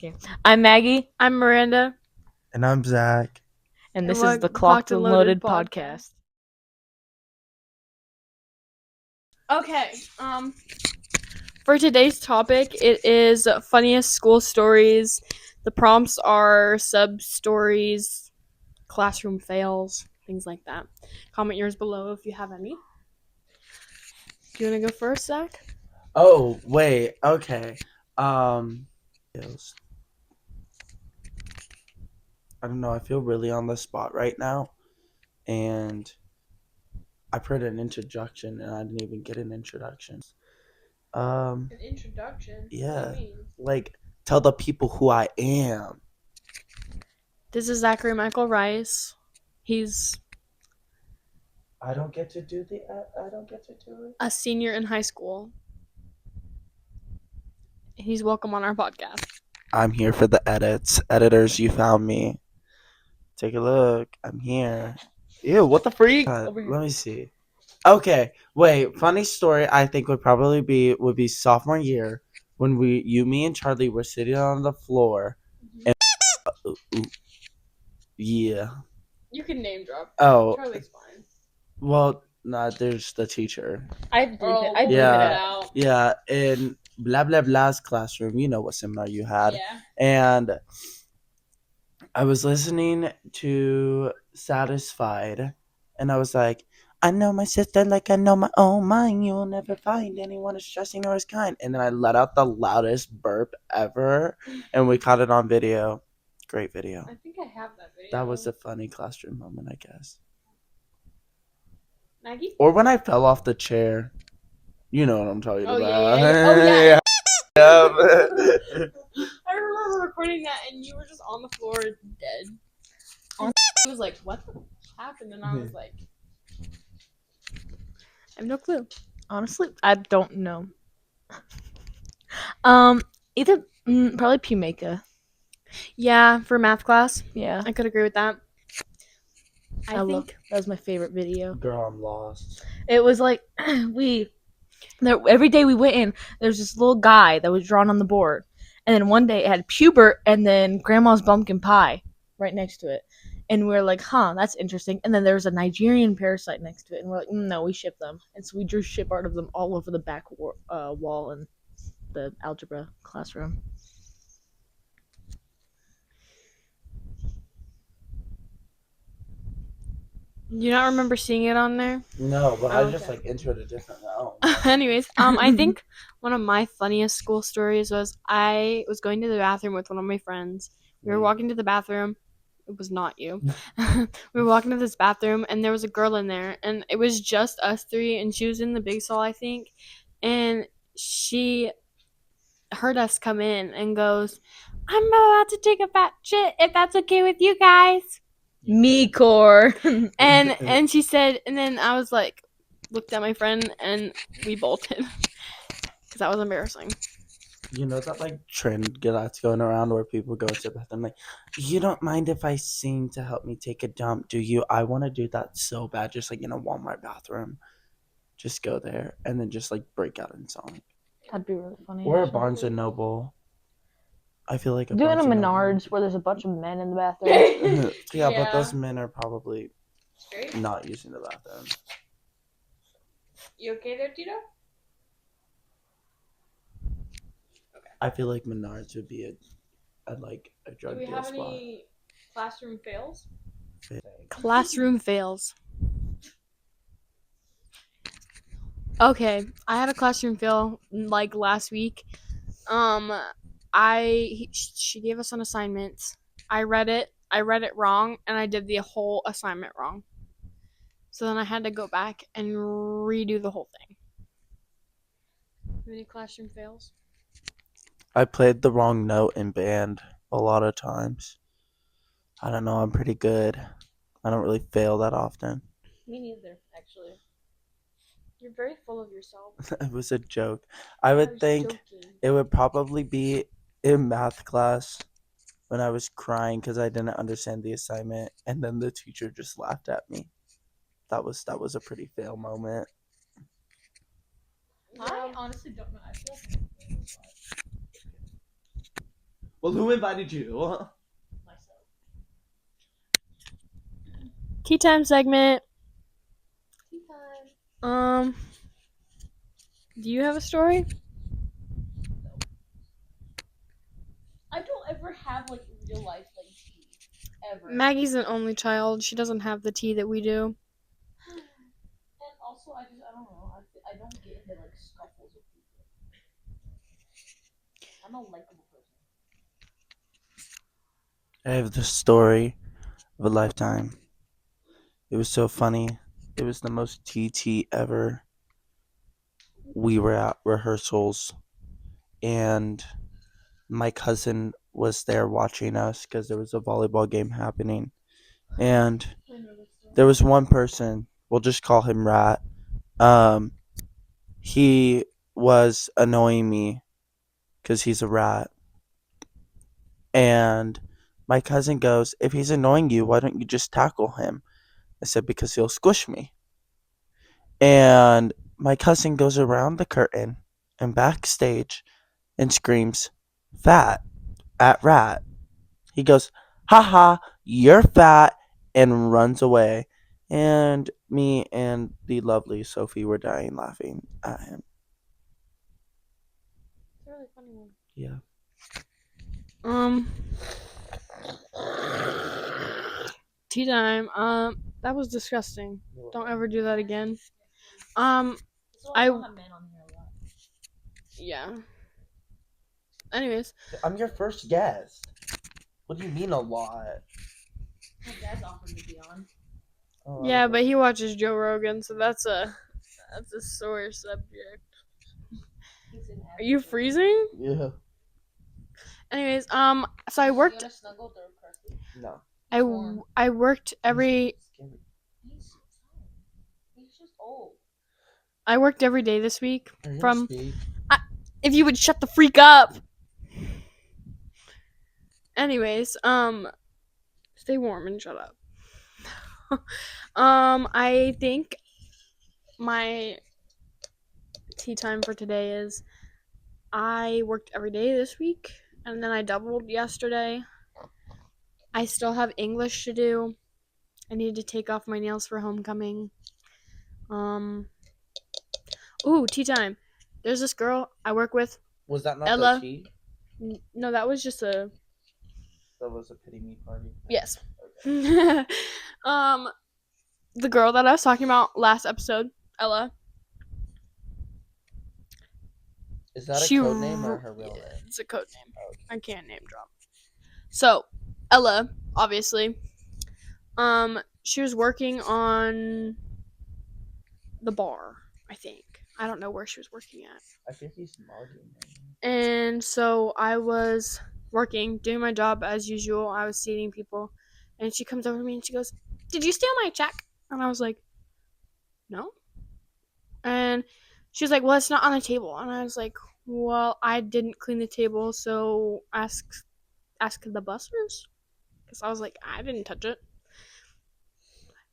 Okay. I'm Maggie, I'm Miranda. And I'm Zach. and And this we're is the Clocked and Loaded podcast. Okay. For today's topic, it is funniest school stories. The prompts are sub stories, classroom fails, things like that. Comment yours below if you have any. Do you want to go first, Zach? Oh, wait. Okay. I don't know. I feel really on the spot right now. And I put an introduction and I didn't even get an introduction. An introduction? Yeah. What do you mean? Like, tell the people who I am. This is Zachary Michael Rice. He's I don't get to do it. a senior in high school. He's welcome on our podcast. I'm here for the edits. Editors, you found me. Take a look. I'm here. Ew, what the freak? Let me see. Okay, wait. Funny story. I think would be sophomore year when me, and Charlie were sitting on the floor, and yeah. You can name drop. Oh, Charlie's fine. well, nah. There's the teacher. I'd bleep it. I'd bleep Yeah. it out. Yeah, in blah blah blah's classroom. You know what seminar you had, Yeah. and I was listening to Satisfied, and I was like, I know my sister like I know my own mind. You will never find anyone as trusting or as kind. And then I let out the loudest burp ever, and we caught it on video. Great video. I think I have that video. That was a funny classroom moment, I guess. Maggey? Or when I fell off the chair. You know what I'm talking about. Yeah. Oh, yeah. Yeah. I remember recording that, and you were just on the floor dead. And he was like, what the happened? And I was like, I have no clue. Honestly, I don't know. Either probably Pumeka. Yeah, for math class. Yeah, I could agree with that. I love think that was my favorite video. Girl, I'm lost. It was like every day we went in. There's this little guy that was drawn on the board, and then one day it had Pubert and then Grandma's pumpkin pie right next to it, and we are like, huh, that's interesting. And then there was a Nigerian parasite next to it, and we're like, no, we ship them, and so we drew ship art of them all over the back wall in the algebra classroom. Do you not remember seeing it on there? No, but I Okay. just like entered a different realm. Anyways, I think one of my funniest school stories was I was going to the bathroom with one of my friends. We were walking to the bathroom. It was not you. We were walking to this bathroom, and there was a girl in there, and it was just us three, and she was in the big stall, I think, and she heard us come in and goes, I'm about to take a fat shit, if that's okay with you guys. Me core. And she said, and then I was like, looked at my friend, and we bolted because that was embarrassing. You know that like trend that's going around where people go to the bathroom like, you don't mind if I sing to help me take a dump, do you? I want to do that so bad, just like in a Walmart bathroom. Just go there and then just like break out in song. That'd be really funny. Or a Barnes and Noble. I feel like doing a Menards where there's a bunch of men in the bathroom. Yeah, but those men are probably Straight? not using the bathroom. You okay there, Tito? I feel like Menards would be a drug Do we deal have spot. any classroom fails? Classroom fails. Okay, I had a classroom fail like last week. She gave us an assignment. I read it wrong, and I did the whole assignment wrong. So then I had to go back and redo the whole thing. Any classroom fails? I played the wrong note in band a lot of times. I don't know, I'm pretty good. I don't really fail that often. Me neither, actually. You're very full of yourself. It was a joke. I would think it would probably be in math class when I was crying because I didn't understand the assignment, and then the teacher just laughed at me. That was a pretty fail moment. I honestly don't know. I feel like Well, who invited you? Myself. Tea time segment. Tea time. Do you have a story? I don't ever have like real life like tea. Ever. Maggie's an only child. She doesn't have the tea that we do. And also, I don't know. I don't get into like scuffles with people. I'm a likable person. I have the story of a lifetime. It was so funny. It was the most TT ever. We were at rehearsals, and my cousin was there watching us because there was a volleyball game happening. And there was one person, we'll just call him Rat. He was annoying me because he's a rat. And my cousin goes, "If he's annoying you, why don't you just tackle him?" I said, "Because he'll squish me." And my cousin goes around the curtain and backstage and screams, "Fat," at Rat. He goes, "Haha, you're fat," and runs away. And me and the lovely Sophie were dying laughing at him. It's a really funny one. Yeah. Tea time. That was disgusting. Don't ever do that again. So I don't have men on here a lot. Yeah. Anyways, I'm your first guest. What do you mean a lot? My dad's offered to be on. Oh, yeah, but he watches Joe Rogan, so that's a sore subject. Are you freezing? Yeah. Anyways, so I worked. No. I worked every. He's just old. I worked every day this week. Are you From gonna speak? if you would shut the freak up. Anyways, stay warm and shut up. I think my tea time for today is I worked every day this week and then I doubled yesterday. I still have English to do. I need to take off my nails for homecoming. Ooh, tea time. There's this girl I work with. Was that not Ella. the tea? No, that was just a. That was a pity me party. Yes. Okay. The girl that I was talking about last episode, Ella. Is that a code name or her real name? It's a code name. Oh, okay. I can't name drop. So, Ella, obviously, she was working on the bar, I think. I don't know where she was working at. I think he's mugging him. And so I was working, doing my job as usual. I was seating people. And she comes over to me and she goes, "Did you steal my check?" And I was like, "No." And she was like, "Well, it's not on the table." And I was like, "Well, I didn't clean the table, so ask the bussers." Because I was like, I didn't touch it.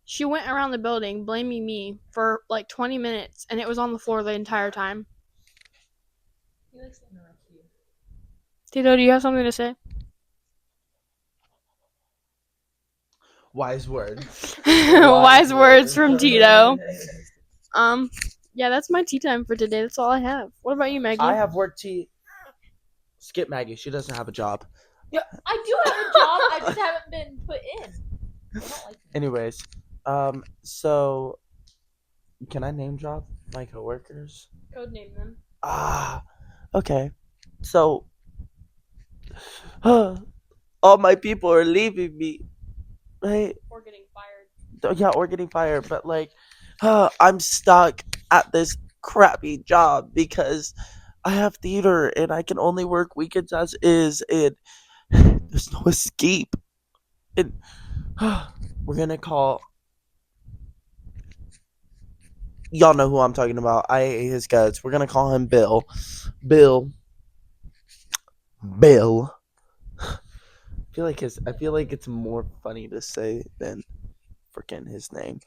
She went around the building blaming me for like 20 minutes, and it was on the floor the entire time. He likes to interrupt you. Tito, do you have something to say? Wise words. Wise words from Tito. Yeah, that's my tea time for today. That's all I have. What about you, Maggie? I have work tea. Skip Maggie. She doesn't have a job. Yeah, I do have a job. I just haven't been put in. I don't like that. Anyways, so can I name drop my coworkers? Code name them. Okay. So, all my people are leaving me, right? Or getting fired. Yeah, or getting fired, but like, I'm stuck at this crappy job because I have theater and I can only work weekends as is, and there's no escape. And we're gonna call. Y'all know who I'm talking about. I hate his guts. We're gonna call him Bill. Bill. I feel like it's more funny to say than freaking his name.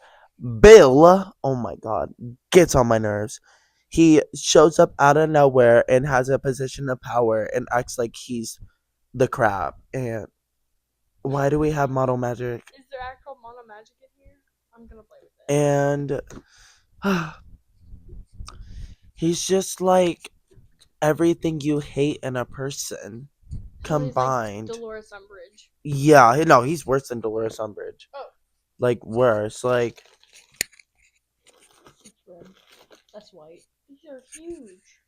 Bill, oh my god, gets on my nerves. He shows up out of nowhere and has a position of power and acts like he's the crap. And why do we have model magic? Is there actual mono magic in here? I'm gonna play with it. And he's just like everything you hate in a person combined. He's like Dolores Umbridge. Yeah, no, he's worse than Dolores Umbridge. Oh. Like worse. Like It's red. That's white. These are huge.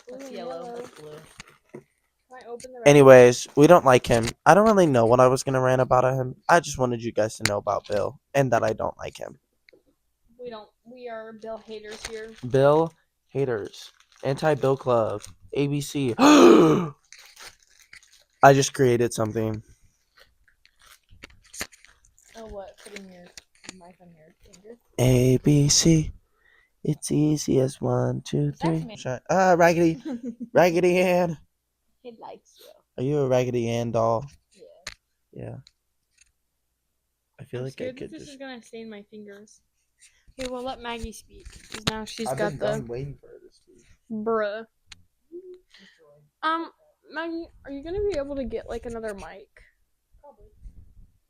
That's Ooh, yellow. That's blue. Can I open the anyways, we don't like him. I don't really know what I was gonna rant about him. I just wanted you guys to know about Bill and that I don't like him. We are Bill haters here. Bill haters. Anti-Bill Club. ABC. I just created something. Oh, what? Putting your mic on your finger? ABC. It's easy as 1, 2, 3. Raggedy. Raggedy Ann. He likes you. Are you a Raggedy Ann doll? Yeah. Yeah. I feel I'm like I scared could that this just. is gonna stain my fingers. Okay, well let Maggey speak because now she's I've got been the done waiting for her to speak. bruh. Maggey, are you gonna be able to get like another mic Probably.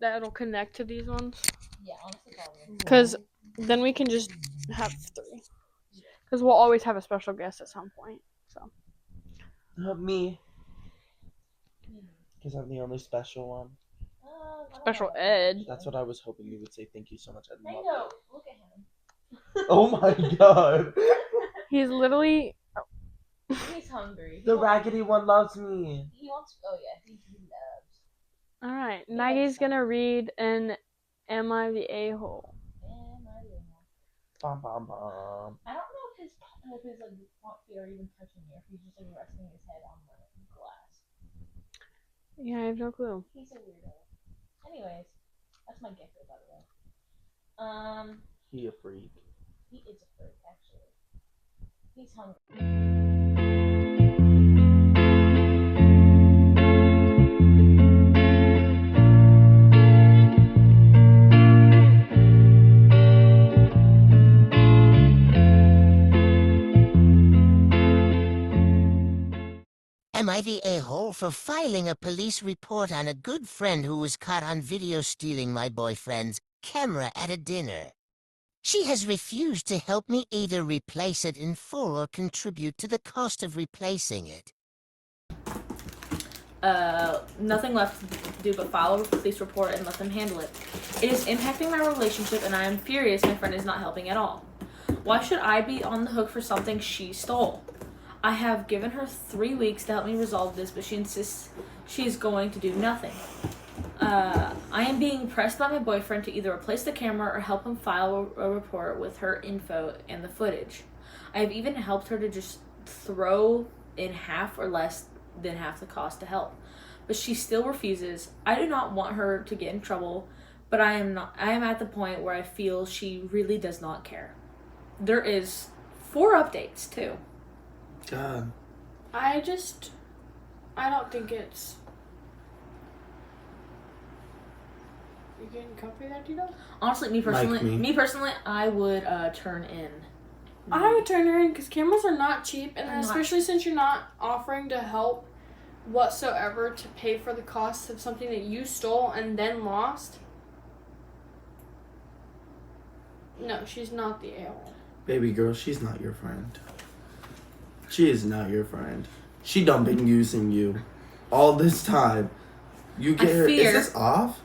that'll connect to these ones? Yeah, honestly, probably. Because then we can just have 3. Because we'll always have a special guest at some point. So. Not me. Because I'm the only special one. Special ed. That's what I was hoping you would say. Thank you so much. I love Mango, it. look at him. Oh my god. He's literally. He's hungry. The raggedy one loves me. He wants. Oh yeah, he loves. Alright, Maggie's gonna read an Am I the A-hole? Bum, bum, bum. I don't know if his like front feet are even touching me, or if he's just like resting his head on the glass. Yeah, I have no clue. He's a weirdo. Anyways, that's my gecko, by the way. He a freak. He is a freak, actually. He's hungry. Am I the a-hole for filing a police report on a good friend who was caught on video stealing my boyfriend's camera at a dinner? She has refused to help me either replace it in full or contribute to the cost of replacing it. Nothing left to do but file a police report and let them handle it. It is impacting my relationship, and I am furious my friend is not helping at all. Why should I be on the hook for something she stole? I have given her 3 weeks to help me resolve this, but she insists she's going to do nothing. I am being pressed by my boyfriend to either replace the camera or help him file a report with her info and the footage. I have even helped her to just throw in half or less than half the cost to help, but she still refuses. I do not want her to get in trouble, but I am at the point where I feel she really does not care. There is 4 updates too. God. I don't think it's. You getting comfy there, Tito? Honestly, me personally, I would turn in. I would turn her in because cameras are not cheap, and They're not especially since you're not offering to help whatsoever to pay for the cost of something that you stole and then lost. No, she's not the a-hole. Baby girl, she's not your friend. She is not your friend. She done been using you all this time. You get her. Is this off?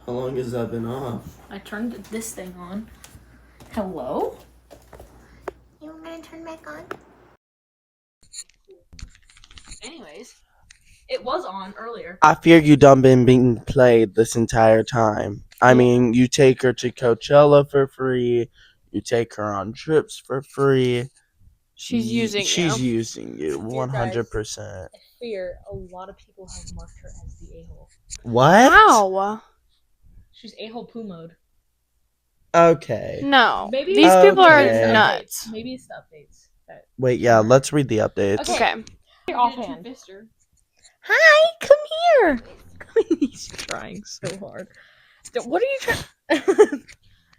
How long has that been off? I turned this thing on. Hello? You want me to turn back on? Anyways, it was on earlier. I fear you done been being played this entire time. I mean, you take her to Coachella for free. You take her on trips for free. She's using you 100%. I fear a lot of people have marked her as the a-hole. What? How? She's a-hole poo mode. Okay. No. Maybe These people are Okay. nuts. Maybe it's the updates. Wait, yeah, let's read the updates. Okay. Offhand. Fister. Hi, come here. He's trying so hard. What are you trying?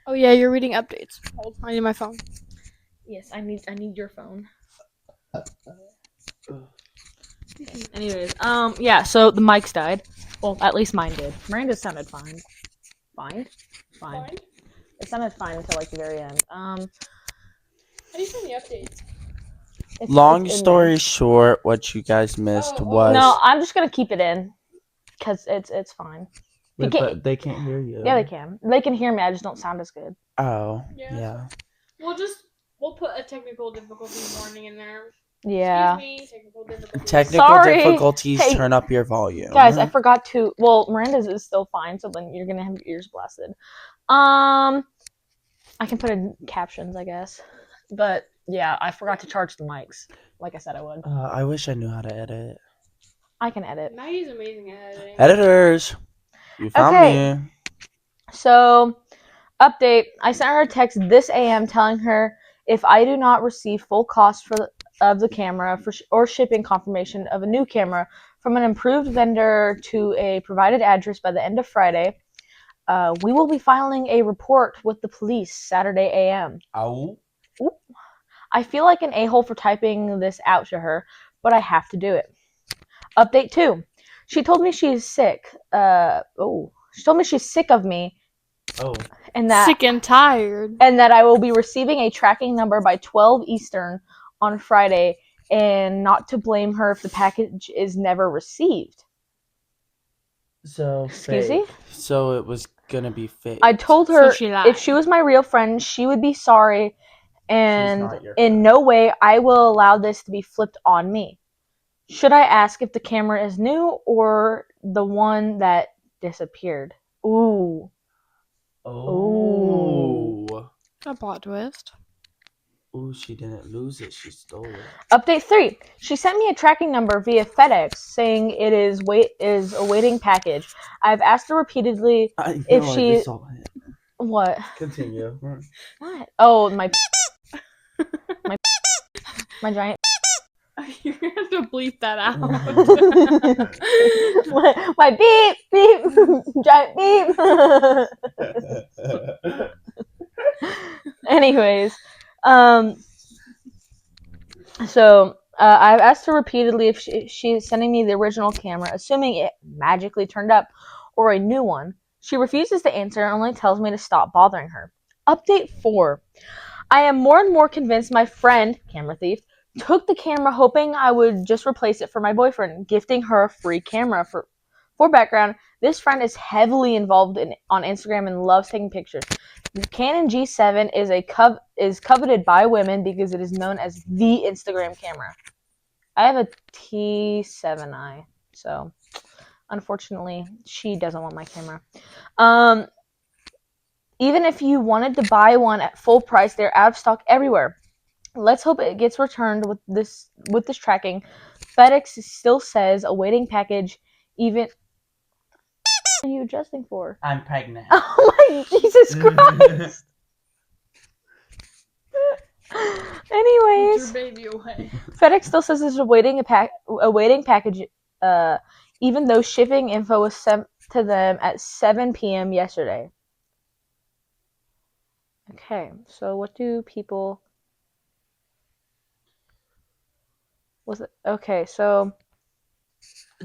Oh yeah, you're reading updates. Hold, I need my phone. Yes, I need your phone. Anyways, yeah. So the mics died. Well, at least mine did. Miranda's sounded fine. Fine. It sounded fine until like the very end. How do you find the updates? Long it's in story there. short, what you guys missed Oh, was No, I'm just gonna keep it in because it's fine. Wait, but they can't hear you. Yeah, they can. They can hear me. I just don't sound as good. Oh, Yeah. yeah. We'll put a technical difficulty warning in there. Yeah. Excuse me, technical difficulty. Technical Sorry. difficulties. Hey, turn up your volume, Guys, I forgot to. Well, Miranda's is still fine, so then you're gonna have your ears blasted. I can put in captions, I guess. But yeah, I forgot to charge the mics, like I said I would. I wish I knew how to edit. I can edit. Maggie's amazing at editing. Editors, you found Okay. me. So, update. I sent her a text this AM telling her if I do not receive full cost of the camera or shipping confirmation of a new camera from an approved vendor to a provided address by the end of Friday, we will be filing a report with the police Saturday AM. Ow. Oop. I feel like an a-hole for typing this out to her, but I have to do it. Update 2. She told me she's sick. She told me she's sick of me. Oh. And that Sick and tired. And that I will be receiving a tracking number by 12 Eastern on Friday, and not to blame her if the package is never received. So Excuse fake. me? So it was gonna be fake. I told her So she lied. if she was my real friend, she would be sorry, and not your in friend. no way I will allow this to be flipped on me. Should I ask if the camera is new or the one that disappeared? Ooh. Oh. A plot twist. Ooh, she didn't lose it. She stole it. Update 3. She sent me a tracking number via FedEx saying it is awaiting package. I've asked her repeatedly if she... I just saw it. What? Continue. What? Oh, my giant... You're gonna have to bleep that out. my beep, beep, giant beep. Anyways, so I've asked her repeatedly if she's sending me the original camera, assuming it magically turned up, or a new one. She refuses to answer and only tells me to stop bothering her. Update 4. I am more and more convinced my friend, camera thief, took the camera hoping I would just replace it for my boyfriend, gifting her a free camera. For background, this friend is heavily involved on Instagram and loves taking pictures. The Canon G7 is coveted by women because it is known as the Instagram camera. I have a T7i, so unfortunately, she doesn't want my camera. Even if you wanted to buy one at full price, they're out of stock everywhere. Let's hope it gets returned with this tracking. FedEx still says awaiting package. Even what are you adjusting for? I'm pregnant. Oh my Jesus Christ! Anyways, Put your baby away. FedEx still says it's awaiting package. Even though shipping info was sent to them at 7 p.m. yesterday. Okay, so what do people... Was it okay? So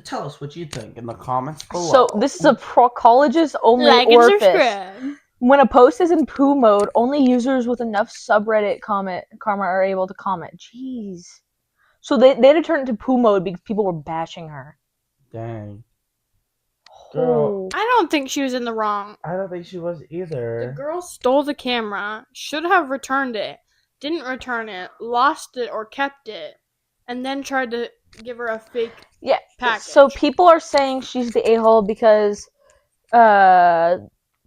Tell us what you think in the comments below. So this is a colleges only Like and orifice. subscribe. When a post is in poo mode, only users with enough subreddit karma are able to comment. Jeez. So they had to turn it to poo mode because people were bashing her. Dang. Girl. I don't think she was in the wrong. I don't think she was either. The girl stole the camera, should have returned it, didn't return it, lost it or kept it, and then tried to give her a fake package. So people are saying she's the a-hole because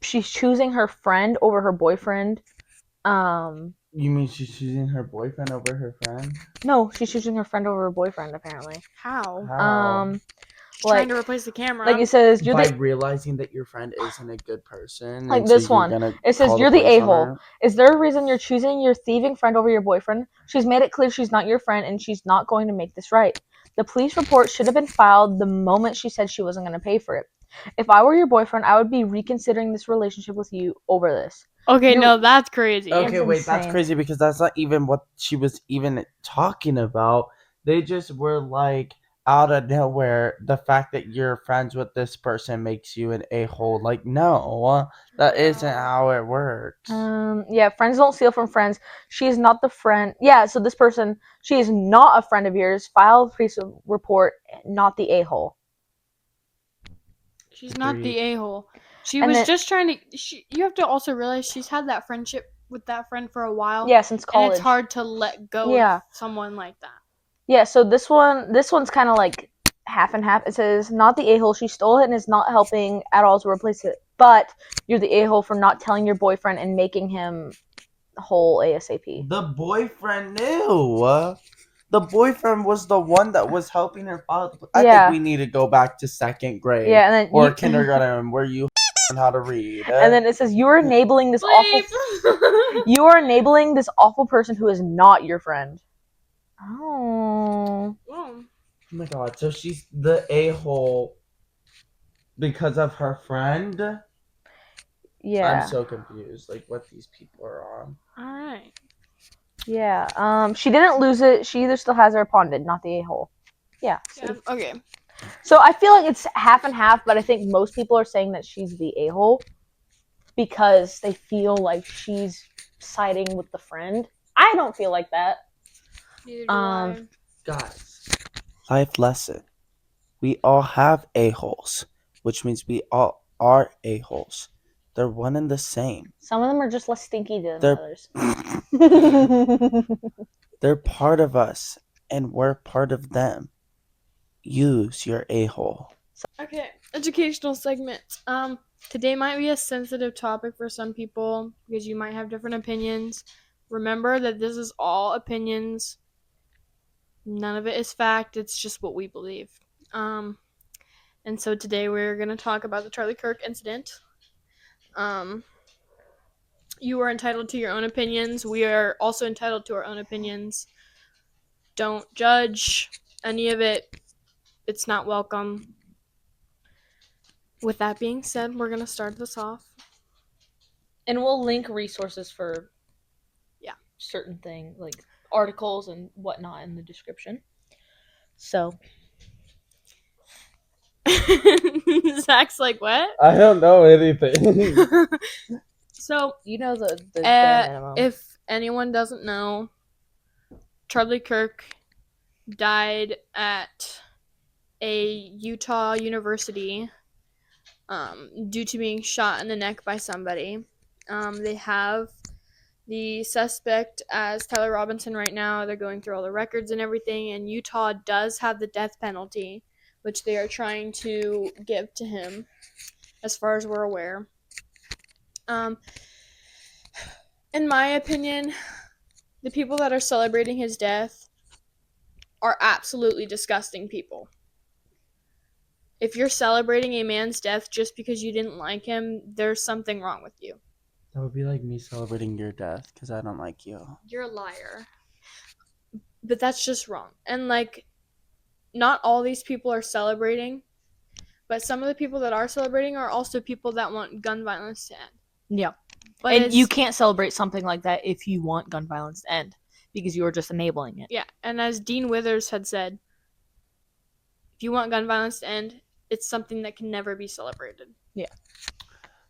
she's choosing her friend over her boyfriend. You mean she's choosing her boyfriend over her friend? No, she's choosing her friend over her boyfriend, apparently. How? Trying to replace the camera. Like it says, realizing that your friend isn't a good person. Like this one. It says, you're the a-hole. Is there a reason you're choosing your thieving friend over your boyfriend? She's made it clear she's not your friend and she's not going to make this right. The police report should have been filed the moment she said she wasn't going to pay for it. If I were your boyfriend, I would be reconsidering this relationship with you over this. Okay, You- no, that's crazy. Okay, It's wait, that's insane. crazy because that's not even what she was even talking about. They just were like out of nowhere. The fact that you're friends with this person makes you an a-hole. Like, no, that isn't how it works. Yeah, friends don't steal from friends. She is not the friend. Yeah, so this person, she is not a friend of yours. File a police report, not the a-hole. She's not Agreed. the a-hole. She And was then- just trying to. You have to also realize she's had that friendship with that friend for a while. Yeah, since And college. it's hard to let go Yeah. of someone like that. Yeah, so this one's kind of like half and half. It says, not the a-hole. She stole it and is not helping at all to replace it. But you're the a-hole for not telling your boyfriend and making him whole ASAP. The boyfriend knew. The boyfriend was the one that was helping her file. I think Yeah. we need to go back to second grade Yeah, and then or you- kindergarten where you learn how to read. And then it says, you are enabling this awful. You are enabling this awful person who is not your friend. Oh. Oh. Oh my god, so she's the a-hole because of her friend? Yeah. I'm so confused, like what these people are on. Alright. Yeah. She didn't lose it. She either still has it or pawned it, not the a-hole. Yeah. Yeah, okay. So I feel like it's half and half, but I think most people are saying that she's the a-hole because they feel like she's siding with the friend. I don't feel like that. Neither do Um, Guys, life lesson. We all have a-holes, which means we all are a-holes. They're one and the same. Some of them are just less stinky than They're others. they're part of us and we're part of them. Use your a-hole. Okay, educational segment. Today might be a sensitive topic for some people because you might have different opinions. Remember that this is all opinions. None of it is fact. It's just what we believe. And so today we're gonna talk about the Charlie Kirk incident. You are entitled to your own opinions. We are also entitled to our own opinions. Don't judge any of it. It's not welcome. With that being said, we're gonna start this off. And we'll link resources for certain things, like articles and whatnot in the description. So Zach's like, what? I don't know anything. So, you know the bare minimum. if anyone doesn't know, Charlie Kirk died at a Utah university due to being shot in the neck by somebody. They have the suspect as Tyler Robinson right now. They're going through all the records and everything, and Utah does have the death penalty, which they are trying to give to him, as far as we're aware. In my opinion, the people that are celebrating his death are absolutely disgusting people. If you're celebrating a man's death just because you didn't like him, there's something wrong with you. That would be like me celebrating your death because I don't like you. You're a liar. But that's just wrong. And like, not all these people are celebrating, but some of the people that are celebrating are also people that want gun violence to end. Yeah. But And you can't celebrate something like that if you want gun violence to end because you are just enabling it. Yeah, and as Dean Withers had said, if you want gun violence to end, it's something that can never be celebrated.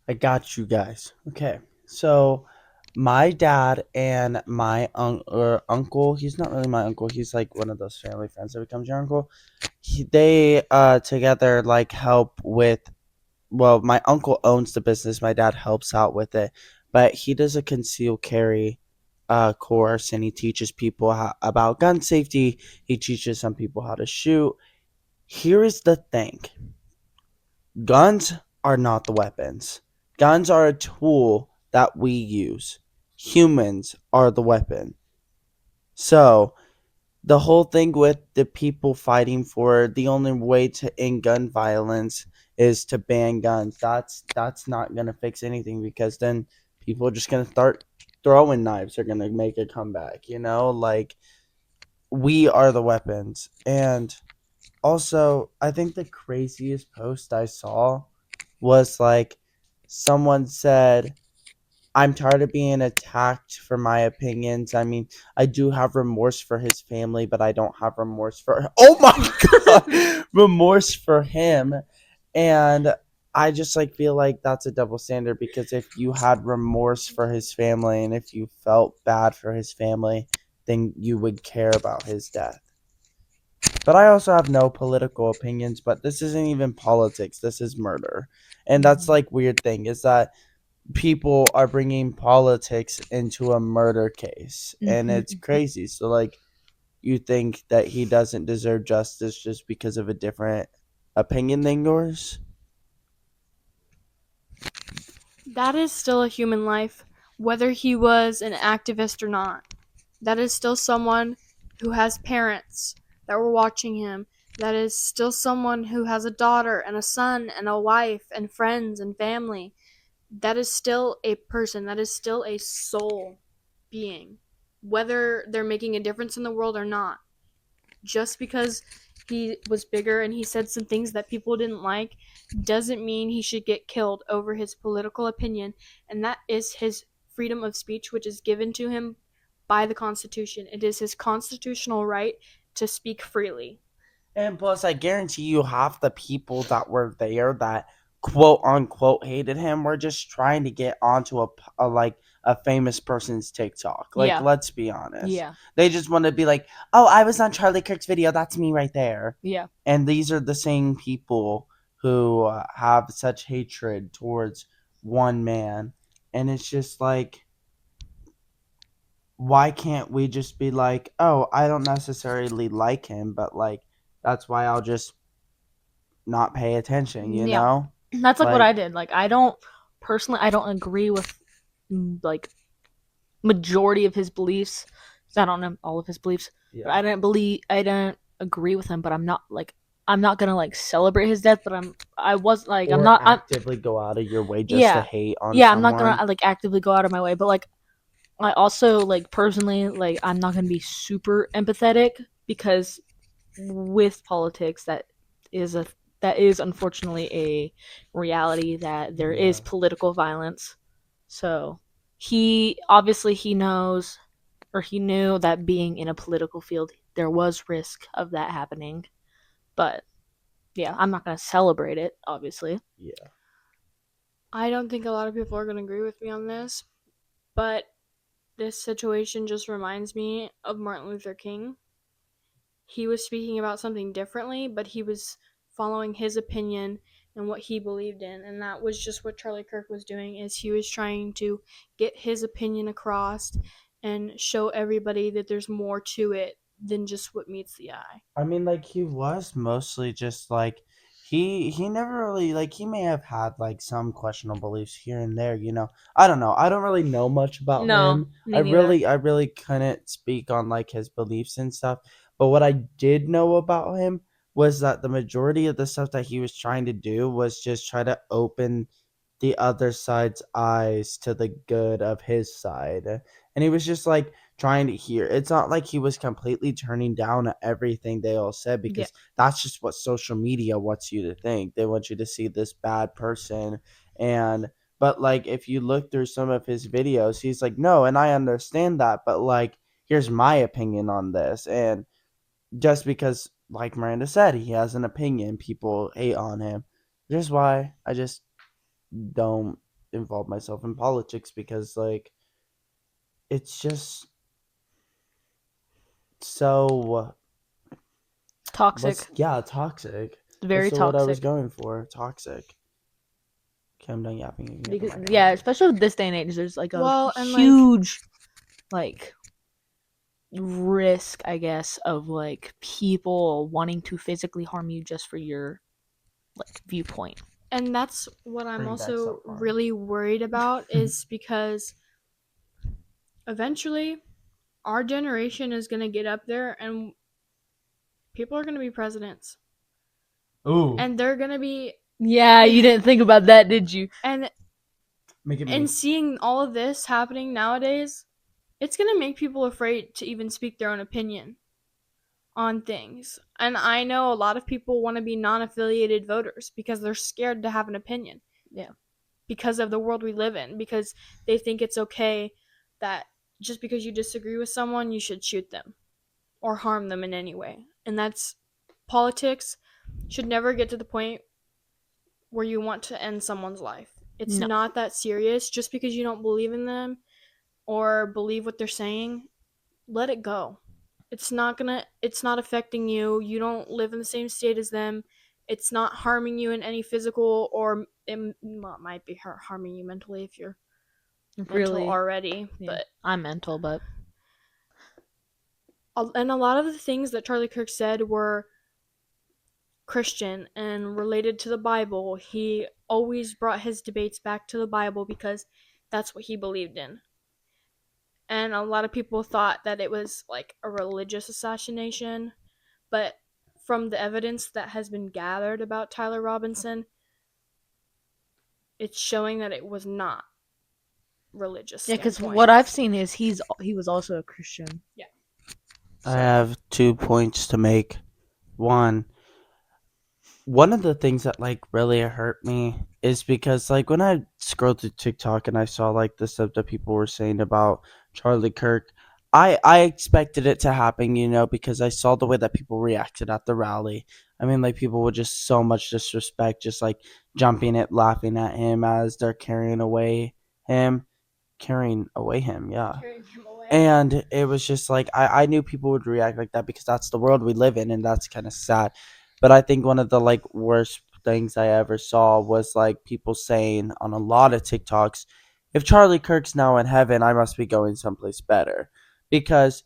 I got you guys. Okay, so my dad and my uncle, he's not really my uncle, he's like one of those family friends that becomes your uncle. They together like help with, well, my uncle owns the business, my dad helps out with it, but he does a concealed carry course and he teaches people about gun safety. He teaches some people how to shoot. Here is the thing. Guns are not the weapons. Guns are a tool that we use. Humans are the weapon. So, the whole thing with the people fighting for the only way to end gun violence is to ban guns. That's not going to fix anything because then people are just going to start throwing knives. They're going to make a comeback, you know? Like, we are the weapons. And also, I think the craziest post I saw was like someone said, I'm tired of being attacked for my opinions. I mean, I do have remorse for his family, but I don't have remorse for oh my god, remorse for him. And I just like feel like that's a double standard because if you had remorse for his family and if you felt bad for his family, then you would care about his death. But I also have no political opinions, but this isn't even politics. This is murder. And that's like weird thing is that people are bringing politics into a murder case and it's crazy. So like you think that he doesn't deserve justice just because of a different opinion than yours? That is still a human life, whether he was an activist or not. That is still someone who has parents that were watching him. That is still someone who has a daughter and a son and a wife and friends and family. That is still a person. That is still a soul being, whether they're making a difference in the world or not. Just because he was bigger and he said some things that people didn't like doesn't mean he should get killed over his political opinion, and that is his freedom of speech, which is given to him by the Constitution. It is his constitutional right to speak freely. And plus, I guarantee you, half the people that were there that quote unquote hated him were just trying to get onto a like a famous person's TikTok. Like, Yeah. let's be honest. Yeah. They just want to be like, "Oh, I was on Charlie Kirk's video. That's me right there." Yeah. And these are the same people who have such hatred towards one man, and it's just like, why can't we just be like, "Oh, I don't necessarily like him, but like." That's why I'll just not pay attention, you Yeah. know? That's like what Like, I did. Like I don't agree with like majority of his beliefs. I don't know all of his beliefs, but I don't agree with him. But I'm not gonna like celebrate his death. But I was like I'm or not I'm actively go out of your way just to yeah hate on yeah I'm not someone. gonna like actively go out of my way. But like I also like personally like I'm not gonna be super empathetic because with politics is a that is unfortunately a reality that there is political violence. So he knows or he knew that being in a political field there was risk of that happening. But yeah, I'm not going to celebrate it obviously. Yeah. I don't think a lot of people are going to agree with me on this, but this situation just reminds me of Martin Luther King. He was speaking about something differently, but he was following his opinion and what he believed in, and that was just what Charlie Kirk was doing. Is he was trying to get his opinion across and show everybody that there's more to it than just what meets the eye. I mean, like, he was mostly just like, he never really, like, he may have had, like, some questionable beliefs here and there, you know? I don't know. I don't really know much about No, him. me neither. I really couldn't speak on, like, his beliefs and stuff. But what I did know about him was that the majority of the stuff that he was trying to do was just try to open the other side's eyes to the good of his side. And he was just like trying to hear. It's not like he was completely turning down everything they all said Yeah. because that's just what social media wants you to think. They want you to see this bad person. And but like if you look through some of his videos, he's like, "No, and I understand that, but like here's my opinion on this." And just because like Miranda said, he has an opinion, people hate on him. Which is why I just don't involve myself in politics because like it's just so Toxic. toxic. Very That's the word I was toxic. going for. Toxic. Okay, I'm done yapping. You can get the Because mic. yeah, especially with this day and age, there's like a Well, and huge like risk, I guess, of like people wanting to physically harm you just for your like viewpoint. and that's what I'm Bring back also self-harm. really worried about is because eventually our generation is going to get up there and people are going to be presidents. Ooh. And they're going to be Yeah, you didn't think about that, did you? and Make it me. and seeing all of this happening nowadays, it's going to make people afraid to even speak their own opinion on things. And I know a lot of people want to be non-affiliated voters because they're scared to have an opinion. Yeah. Because of the world we live in, because they think it's okay that just because you disagree with someone, you should shoot them or harm them in any way. And that's politics should never get to the point where you want to end someone's life. It's No. not that serious. Just because you don't believe in them or believe what they're saying, let it go. It's not affecting you. You don't live in the same state as them. It's not harming you in any physical, or it might be harming you mentally if you're mental Really. already. Yeah. But I'm mental, but and a lot of the things that Charlie Kirk said were Christian and related to the Bible. He always brought his debates back to the Bible because that's what he believed in. And a lot of people thought that it was like a religious assassination, but from the evidence that has been gathered about Tyler Robinson, it's showing that it was not religious. yeah, because standpoint. what I've seen is he was also a Christian. Yeah. I have 2 points to make. One of the things that like really hurt me is because like when I scrolled through TikTok and I saw like the stuff that people were saying about Charlie Kirk, I expected it to happen, because I saw the way that people reacted at the rally. I mean, like people with just so much disrespect, just like jumping it, laughing at him as they're him, carrying away him, yeah. Carrying him away. And it was just like I knew people would react like that because that's the world we live in, and that's kind of sad. But I think one of the like worst things I ever saw was like people saying on a lot of TikToks, if Charlie Kirk's now in heaven, I must be going someplace better. Because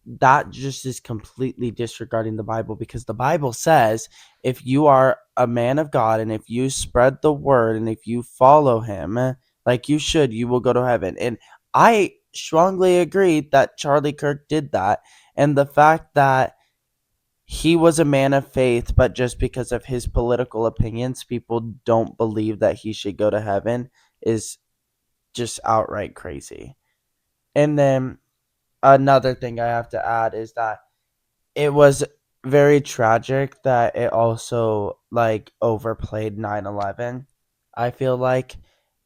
that just is completely disregarding the Bible, because the Bible says if you are a man of God and if you spread the word and if you follow him like you should, you will go to heaven. And I strongly agree that Charlie Kirk did that. And the fact that he was a man of faith, but just because of his political opinions, people don't believe that he should go to heaven is just outright crazy. And then another thing I have to add is that it was very tragic that it also like overplayed 9/11. I feel like,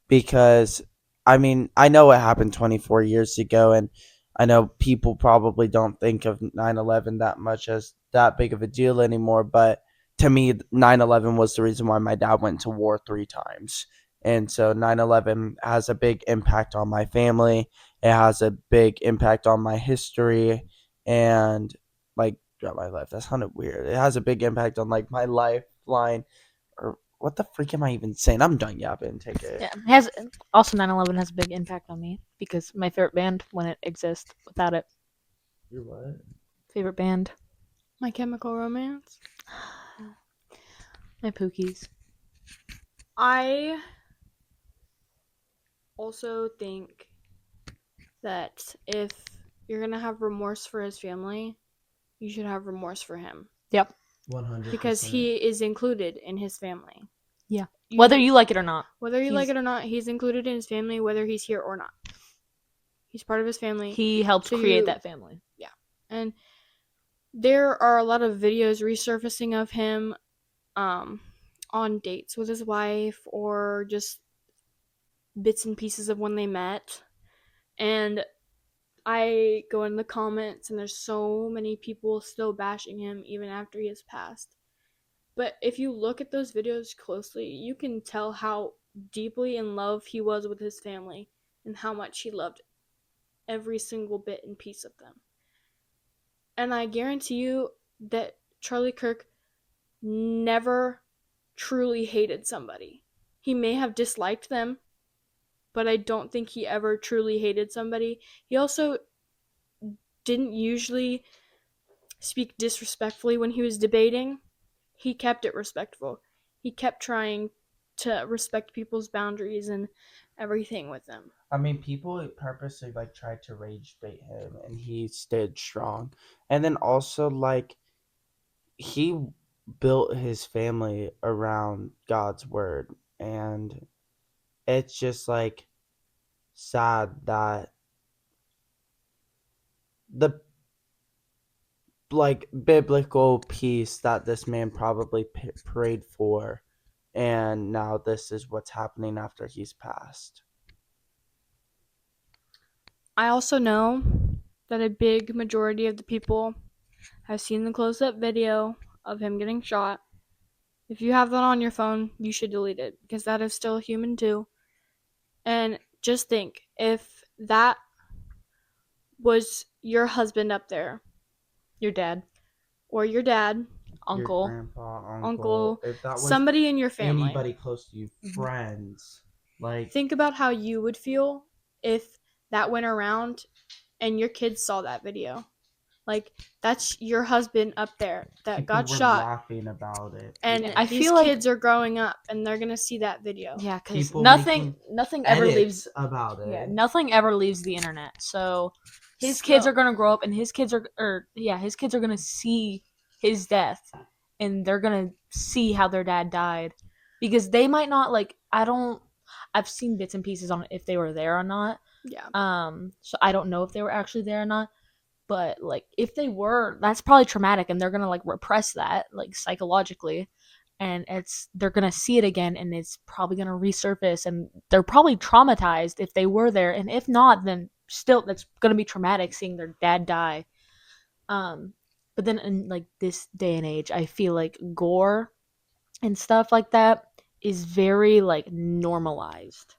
because I mean, I know it happened 24 years ago, and I know people probably don't think of 9/11 that much as that big of a deal anymore, but to me 9/11 was the reason why my dad went to war 3 times. And so 9/11 has a big impact on my family. It has a big impact on my history and like throughout my life. That sounded weird. It has a big impact on like my lifeline, or what the freak am I even saying? I'm done yapping. Take it. Yeah, it has also 9/11 has a big impact on me because my favorite band wouldn't exist without it. You're what? Favorite band, My Chemical Romance. my Pookies. I also think that if you're gonna have remorse for his family, you should have remorse for him. Yep. 100%. Because he is included in his family. Yeah. Whether you like it or not. Whether you he's- like it or not, he's included in his family, whether he's here or not. He's part of his family. He helped So create you- that family. And there are a lot of videos resurfacing of him on dates with his wife, or just bits and pieces of when they met. And I go in the comments and there's so many people still bashing him even after he has passed. But if you look at those videos closely, you can tell how deeply in love he was with his family and how much he loved every single bit and piece of them. And I guarantee you that Charlie Kirk never truly hated somebody. He may have disliked them, but I don't think he ever truly hated somebody. He also didn't usually speak disrespectfully when he was debating. He kept it respectful. He kept trying to respect people's boundaries and everything with them. I mean, people purposely like tried to rage bait him, and he stayed strong. And then also like he built his family around God's word, and it's just like sad that the like biblical peace that this man probably prayed for, and now this is what's happening after he's passed. I also know that a big majority of the people have seen the close-up video of him getting shot. If you have that on your phone, you should delete it because that is still human too. And just think, if that was your husband up there, Your dad, or your dad, uncle, Your grandpa, uncle, if that was somebody in your family, anybody close to you, friends, like think about how you would feel if that went around and your kids saw that video. Like, that's your husband up there that people got were shot, laughing about it. and I these feel like- kids are growing up and they're gonna see that video. yeah, because People nothing ever Edits leaves. about it. Yeah, nothing ever leaves the internet. So his kids So- are gonna grow up, and his kids are gonna see his death, and they're gonna see how their dad died, because they might not like. I've seen bits and pieces on if they were there or not. Yeah. So I don't know if they were actually there or not. But like if they were, that's probably traumatic, and they're gonna like repress that like psychologically, and they're gonna see it again, and it's probably gonna resurface, and they're probably traumatized if they were there, and if not, then still that's gonna be traumatic seeing their dad die. But then in like this day and age, I feel like gore and stuff like that is very like normalized.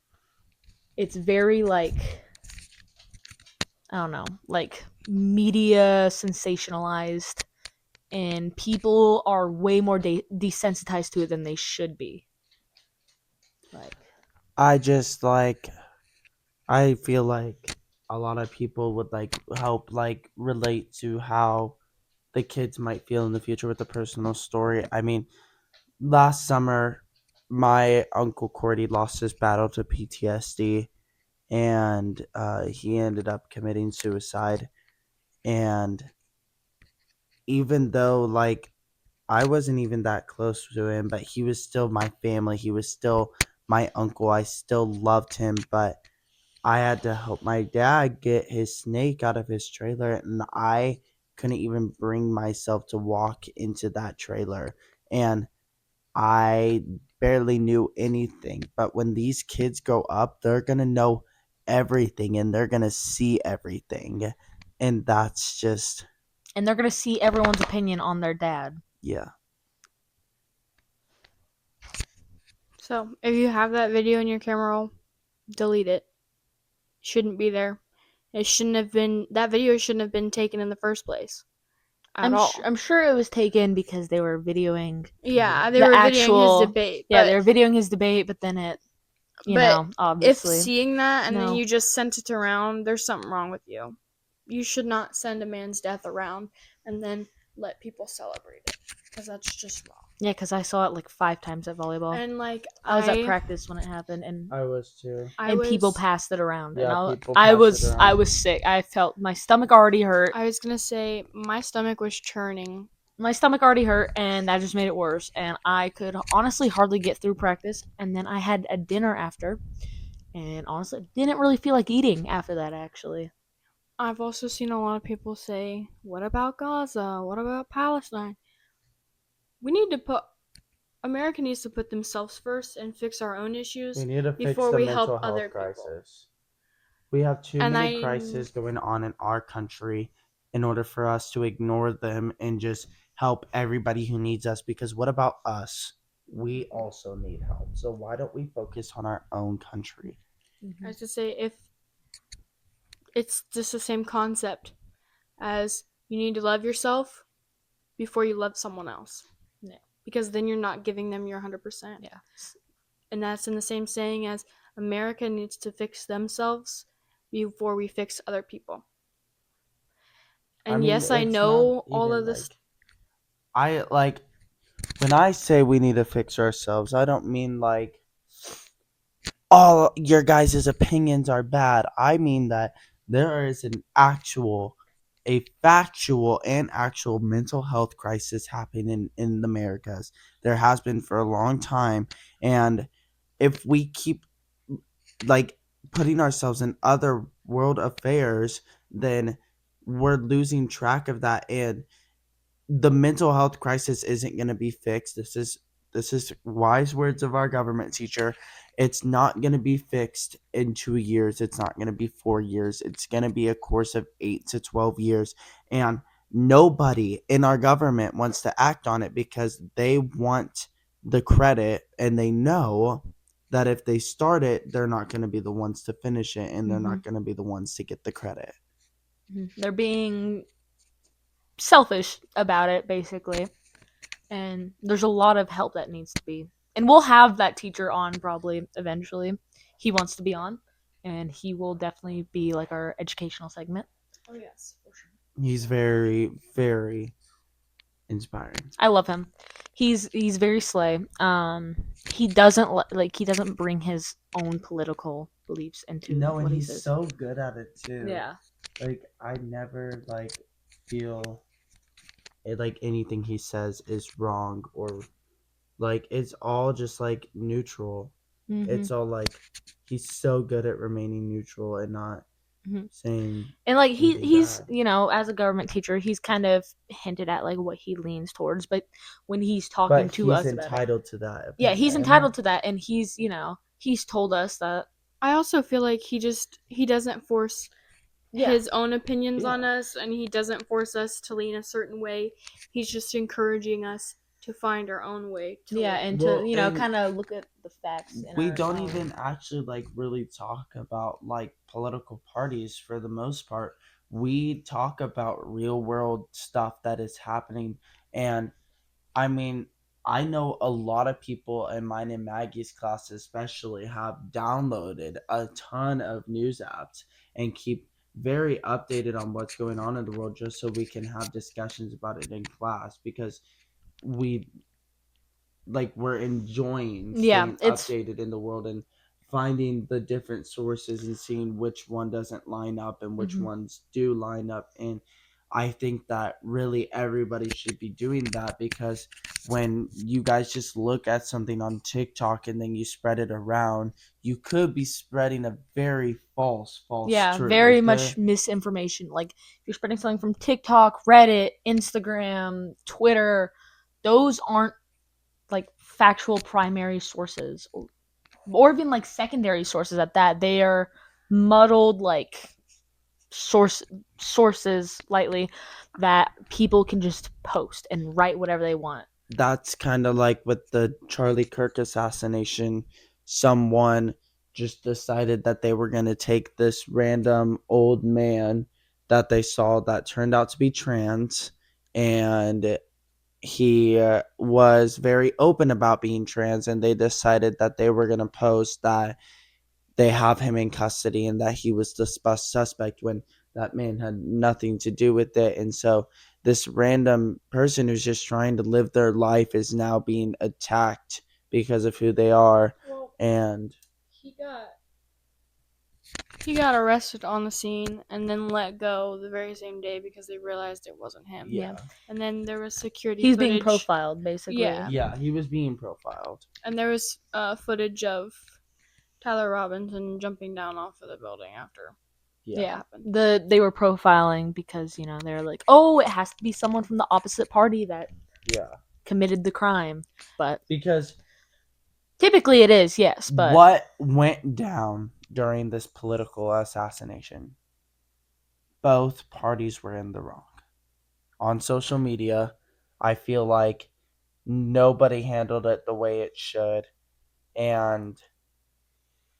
It's very like, I don't know, like media sensationalized, and people are way more desensitized to it than they should be. Like, I just like I feel like a lot of people would like help like relate to how the kids might feel in the future with a personal story. I mean, last summer my uncle Cordy lost his battle to PTSD, and he ended up committing suicide. And even though like I wasn't even that close to him, but he was still my family. He was still my uncle. I still loved him, but I had to help my dad get his snake out of his trailer, and I couldn't even bring myself to walk into that trailer. And I barely knew anything. But when these kids grow up, they're going to know everything, and they're going to see everything. And that's just, and they're gonna see everyone's opinion on their dad. yeah. So if you have that video in your camera roll, delete it. Shouldn't be there. It shouldn't have been. That video shouldn't have been taken in the first place. At all. I'm sure it was taken because they were videoing. Yeah, they the were actual- videoing his debate. Yeah, but, they were videoing his debate, but then it, But obviously. if seeing that and No. then you just sent it around, there's something wrong with you. You should not send a man's death around and then let people celebrate it, because that's just wrong. Yeah, because I saw it like 5 times at volleyball. And like I was at practice when it happened, and I was too. people passed it around. Yeah, and people I passed was it around. I was sick. I felt my stomach already hurt. I was gonna say my stomach was churning. My stomach already hurt, and that just made it worse. And I could honestly hardly get through practice. And then I had a dinner after, and honestly, didn't really feel like eating after that. Actually, I've also seen a lot of people say, "What about Gaza? What about Palestine?" America needs to put themselves first and fix our own issues. We need to fix before the we mental help health other people. crisis. We have too And many crises going on in our country in order for us to ignore them and just help everybody who needs us. Because what about us? We also need help. So why don't we focus on our own country? I was to say, if it's just the same concept as you need to love yourself before you love someone else. Yeah. Because then you're not giving them your 100%. yeah. And that's in the same saying as America needs to fix themselves before we fix other people. And yes, I it's know not all even, of this. When I say we need to fix ourselves, I don't mean like all your guys' opinions are bad. I mean that there is a factual and actual mental health crisis happening in the Americas. There has been for a long time, and if we keep like putting ourselves in other world affairs, then we're losing track of that. And the mental health crisis isn't going to be fixed. This is wise words of our government teacher. It's not going to be fixed in 2 years. It's not going to be 4 years. It's going to be a course of 8 to 12 years, and nobody in our government wants to act on it because they want the credit, and they know that if they start it, they're not going to be the ones to finish it, and they're not going to be the ones to get the credit. They're being selfish about it, basically. And there's a lot of help that needs to be. And we'll have that teacher on probably eventually. He wants to be on, and he will definitely be like our educational segment. Oh yes, for sure. He's very, very inspiring. I love him. He's very slay. He doesn't he doesn't bring his own political beliefs into No, what and he he's says. so good at it too. Yeah. Like I never feel it, like anything he says is wrong, or like it's all just like neutral. Mm-hmm. It's all like he's so good at remaining neutral and not saying. And like anything he's bad. as a government teacher, he's kind of hinted at like what he leans towards, but when he's talking But to he's us about it, entitled to that yeah, he's opinion. entitled to that, and he's he's told us that. I also feel like he doesn't force Yeah. his own opinions on Yeah. us, and he doesn't force us to lean a certain way. He's just encouraging us to find our own way to Yeah, lean. and Well, to and kind of look at the facts. we don't even actually like really talk about like political parties for the most part. We talk about real world stuff that is happening, and I mean, I know a lot of people in mine and Maggie's class especially have downloaded a ton of news apps and keep very updated on what's going on in the world just so we can have discussions about it in class, because we we're enjoying staying updated in the world and finding the different sources and seeing which one doesn't line up and which ones do line up. And I think that really everybody should be doing that, because when you guys just look at something on TikTok and then you spread it around, you could be spreading a very false truth. very much misinformation. Like if you're spreading something from TikTok, Reddit, Instagram, Twitter, those aren't like factual primary sources, or even like secondary sources at that. They are muddled like sources lightly that people can just post and write whatever they want. That's kind of like with the Charlie Kirk assassination. Someone just decided that they were going to take this random old man that they saw that turned out to be trans, and he was very open about being trans, and they decided that they were going to post that they have him in custody and that he was the suspect when that man had nothing to do with it. And so this random person who's just trying to live their life is now being attacked because of who they are. Well, And he got arrested on the scene and then let go the very same day because they realized it wasn't him. yeah, And then there was security He's footage. being profiled, basically. Yeah. he was being profiled. And there was footage of Tyler Robinson jumping down off of the building after. Yeah. Happened. They were profiling because they're like, oh, it has to be someone from the opposite party that committed the crime, but Because typically it is, yes. But what went down during this political assassination? Both parties were in the wrong. On social media, I feel like nobody handled it the way it should, and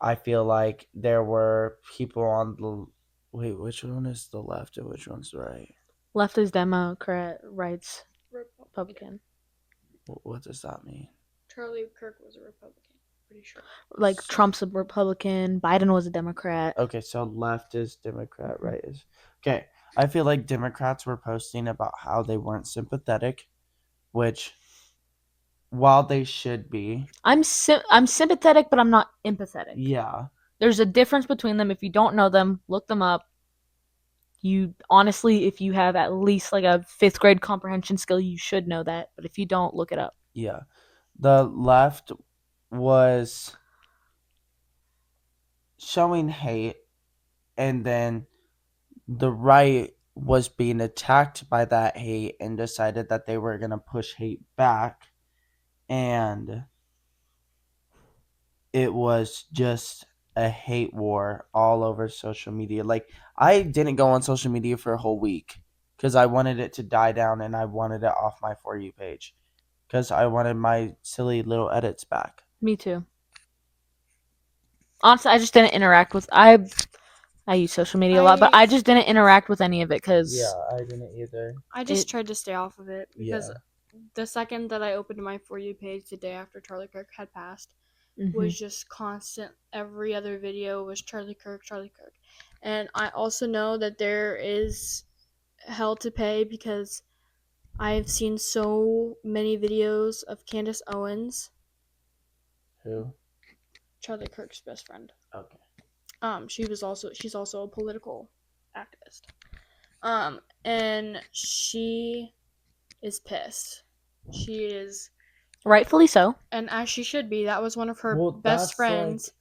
I feel like there were people on the which one is the left and which one's the right? left is Democrat, right's Republican. What does that mean? Charlie Kirk was a Republican, pretty sure. Like Trump's a Republican, Biden was a Democrat. Okay, so left is Democrat, right is okay. I feel like Democrats were posting about how they weren't sympathetic, which while they should be. I'm sympathetic, but I'm not empathetic. Yeah. There's a difference between them. If you don't know them, look them up. You honestly, if you have at least like a 5th grade comprehension skill, you should know that. But if you don't, look it up. Yeah. The left was showing hate, and then the right was being attacked by that hate and decided that they were going to push hate back. And it was just a hate war all over social media. Like, I didn't go on social media for a whole week because I wanted it to die down and I wanted it off my For You page because I wanted my silly little edits back. Me too. Honestly, I just didn't interact with. I use social media a lot, but I just didn't interact with any of it because I didn't either. I just tried to stay off of it because Yeah. the second that I opened my For You page the day after Charlie Kirk had passed mm-hmm. was just constant. Every other video was Charlie Kirk, Charlie Kirk. And I also know that there is hell to pay because I've seen so many videos of Candace Owens, Who? Charlie Kirk's best friend. Okay. She's also a political activist. And she is pissed. She is rightfully so. And as she should be. That was one of her Well, best that's friends.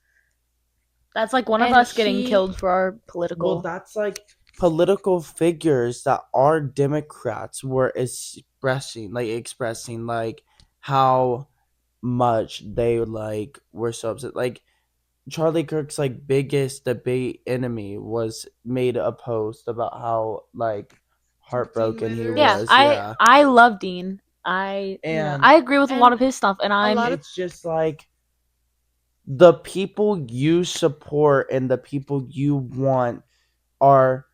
That's like one of And us getting he- killed for our political. Well, that's like political figures that are Democrats were expressing like how much they like were so upset. Like Charlie Kirk's like biggest debate enemy was made a post about how like heartbroken he Withers. yeah, was. I love Dean. I And- I agree with a lot and of his stuff, and I'm lot of- It's just like the people you support and the people you want are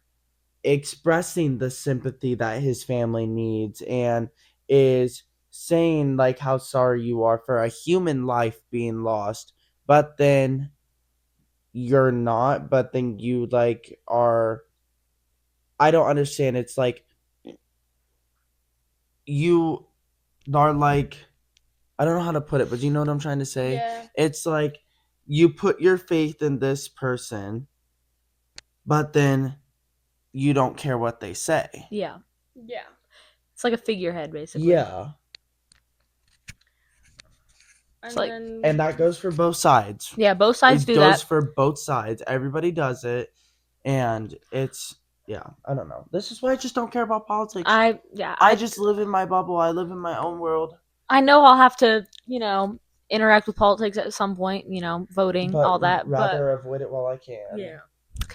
expressing the sympathy that his family needs and is saying like how sorry you are for a human life being lost, but then you're not, but then you like are. I don't understand. It's like you are like, I don't know how to put it, but you know what I'm trying to say? Yeah. It's like you put your faith in this person, but then you don't care what they say. yeah, Yeah. it's like a figurehead basically. Yeah. And like- then And that goes for both sides. Yeah, both sides It do goes that. for both sides. Everybody does it. And it's, yeah, I don't know. This is why I just don't care about politics. I just live in my bubble. I live in my own world. I know I'll have to, interact with politics at some point, voting, But all that. rather avoid it while I can. But yeah,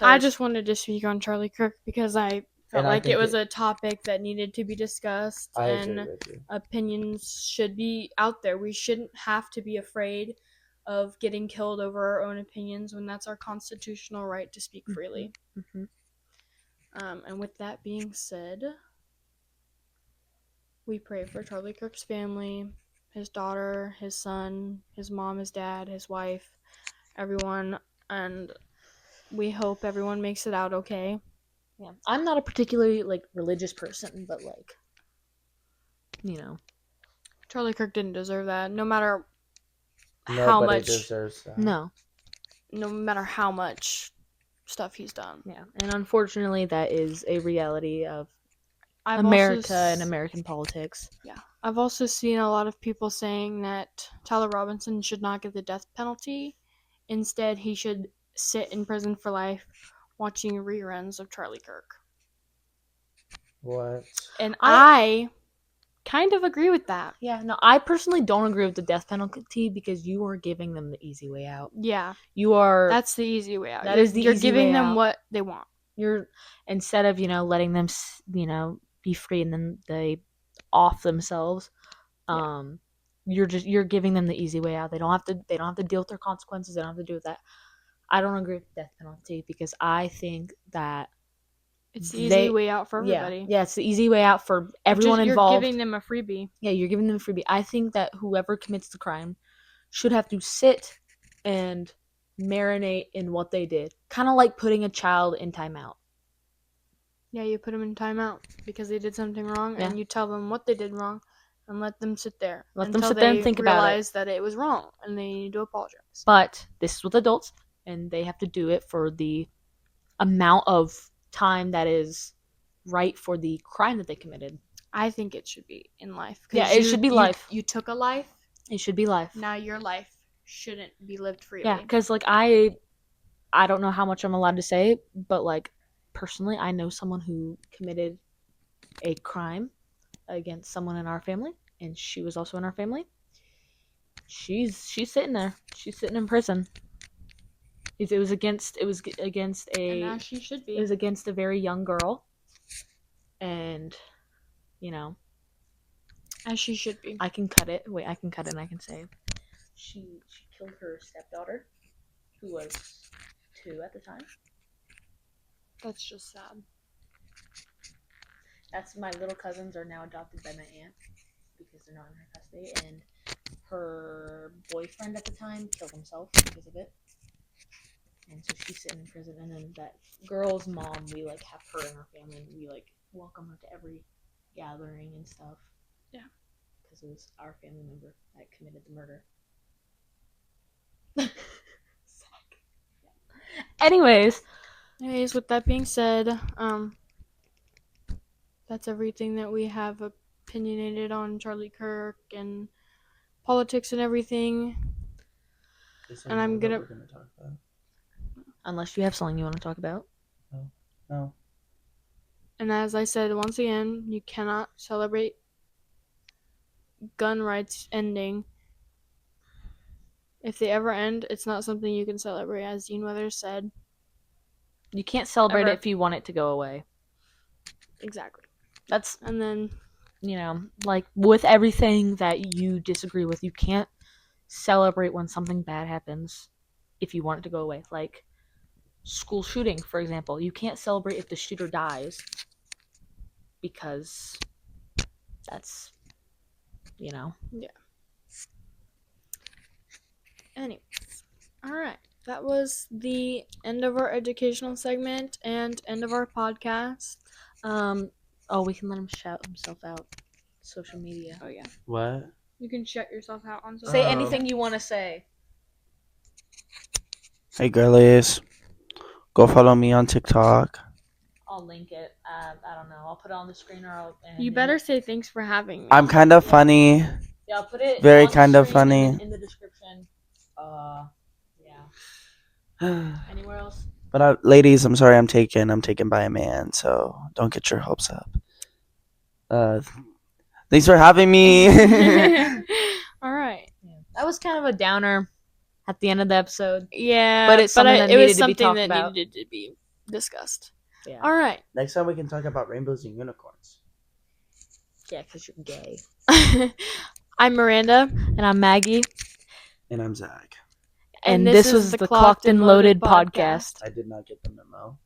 I just wanted to speak on Charlie Kirk because I felt And I like it think was a topic that needed to be discussed I agree and with you. opinions should be out there. We shouldn't have to be afraid of getting killed over our own opinions when that's our constitutional right to speak freely. hmm And with that being said, we pray for Charlie Kirk's family, his daughter, his son, his mom, his dad, his wife, everyone, and we hope everyone makes it out okay. Yeah, I'm not a particularly religious person, but Charlie Kirk didn't deserve that. No matter Nobody how much, deserves that. no. no matter how much stuff he's done. Yeah, and unfortunately, that is a reality of I've America also, and American politics. Yeah, I've also seen a lot of people saying that Tyler Robinson should not get the death penalty. Instead, he should sit in prison for life, watching reruns of Charlie Kirk. What? And I kind of agree with that. Yeah, no, I personally don't agree with the death penalty because you are giving them the easy way out. Yeah, You are. that's the easy way out. That is the You're easy giving way them out. what they want. You're instead of letting them be free and then they off themselves. You're giving them the easy way out. They don't have to deal with their consequences. They don't have to deal with that. I don't agree with the death penalty because I think that It's the easy way out for everybody. Yeah, it's the easy way out for everyone involved. You're giving them a freebie. Yeah, you're giving them a freebie. I think that whoever commits the crime should have to sit and marinate in what they did. Kind of like putting a child in timeout. Yeah, you put them in timeout because they did something wrong, Yeah. and you tell them what they did wrong, and let them sit there. Let them until sit there and they think about it. realize that it was wrong, and they need to apologize. But this is with adults, and they have to do it for the amount of time that is right for the crime that they committed. I think it should be in life. 'Cause Yeah, it should be life. You took a life. It should be life. Now your life shouldn't be lived freely. Yeah, because I don't know how much I'm allowed to say, but personally, I know someone who committed a crime against someone in our family, and she was also in our family. She's sitting there. She's sitting in prison. It was against And as she should be. it was against a very young girl, and you know, As she should be. I can cut it. Wait, I can cut it and I can say she killed her stepdaughter, who was 2 at the time. That's just sad. That's my little cousins are now adopted by my aunt because they're not in her custody, and her boyfriend at the time killed himself because of it. And so she's sitting in prison, and then that girl's mom, we like have her in our family, and we like welcome her to every gathering and stuff. Yeah. Because it was our family member that committed the murder. Anyways, with that being said, that's everything that we have opinionated on Charlie Kirk and politics and everything. And I'm gonna. We're gonna talk about. unless you have something you want to talk about. No. And as I said once again, you cannot celebrate gun rights ending. If they ever end, it's not something you can celebrate, as Dean Weathers said. You can't celebrate Ever. it if you want it to go away. Exactly. That's, And then, like with everything that you disagree with, you can't celebrate when something bad happens if you want it to go away. Like school shooting, for example. You can't celebrate if the shooter dies because that's, Yeah. Anyways. Alright. That was the end of our educational segment and end of our podcast. We can let him shout himself out. Social media. Oh, yeah. What? You can shut yourself out on social Say Oh. anything you want to say. Hey girlies, go follow me on TikTok. I'll link it. I don't know. I'll put it on the screen or I'll. You better say thanks for having me. I'm kind of funny. Yeah, I'll put it. Very on the kind of screen and funny. then in the description. Yeah. Anywhere else? But ladies, I'm sorry, I'm taken by a man, so don't get your hopes up. Thanks for having me. Alright. Yeah. That was kind of a downer at the end of the episode. Yeah, But it's something that it was needed to be something talked that about. needed to be discussed. Yeah. All right. Next time we can talk about rainbows and unicorns. Yeah, because you're gay. I'm Miranda. And I'm Maggie. And I'm Zach. And this was the Clocked and Loaded podcast. I did not get the memo.